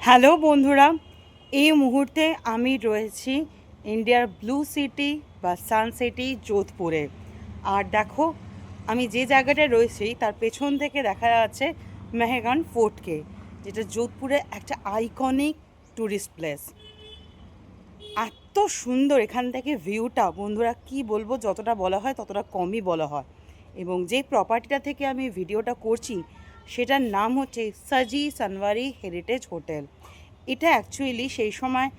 Hello বন্ধুরা, এই মুহূর্তে আমি রয়েছি ইন্ডিয়ার ব্লু সিটি বা সান সিটি যোধপুরে। আর দেখো, আমি যে জায়গাটায় রয়েছি তার পেছন থেকে দেখা যাচ্ছে মেহেরগড় ফোর্টকে, যেটা যোধপুরে একটা আইকনিক ট্যুরিস্ট প্লেস। এত সুন্দর এখান থেকে ভিউটা, বন্ধুরা কি বলবো, যতটা বলা হয় ততটা কমই বলা হয়। এবং যে প্রপার্টিটা থেকে আমি ভিডিওটা করছি সেটার নাম হচ্ছে সাজি সানওয়ারি হেরিটেজ হোটেল। এটা অ্যাকচুয়ালি সেই সময়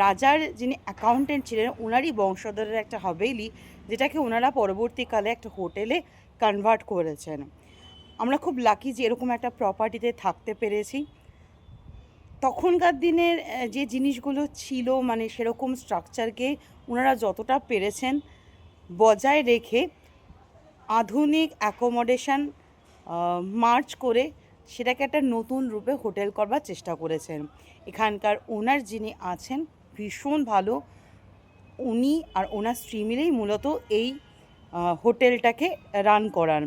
রাজার যিনি অ্যাকাউন্টেন্ট ছিলেন ওনারই বংশধরের একটা হাভেলি, যেটাকে ওনারা পরবর্তীকালে একটা হোটেলে কনভার্ট করেছেন। আমরা খুব লাকি যে এরকম একটা প্রপার্টিতে থাকতে পেরেছি। তখনকার দিনের যে জিনিসগুলো ছিল, মানে সেরকম স্ট্রাকচারকে ওনারা যতটা পেরেছেন বজায় রেখে আধুনিক অ্যাকোমোডেশন মার্চ করে সেটাকে একটা নতুন রূপে হোটেল করবার চেষ্টা করেছেন। এখানকার ওনার যিনি আছেন ভীষণ ভালো, উনি আর ওনার স্ত্রী মিলেই মূলত এই হোটেলটাকে রান করান।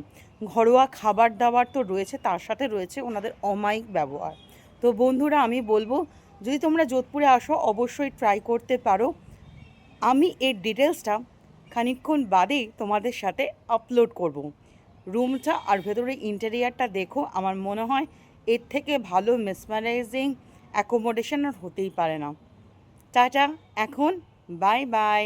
ঘরোয়া খাবার দাবার তো রয়েছে, তার সাথে রয়েছে ওনাদের অমায়িক ব্যবহার। তো বন্ধুরা, আমি বলবো যদি তোমরা যোধপুরে আসো অবশ্যই ট্রাই করতে পারো। আমি এর ডিটেলসটা খানিকক্ষণ বাদেই তোমাদের সাথে আপলোড করব। রুমটা আর ভেতরে ইন্টেরিয়ারটা দেখো, আমার মনে হয় এর থেকে ভালো মেসমারাইজিং অ্যাকোমোডেশন আর হতেই পারে না। টাটা, এখন বাই বাই।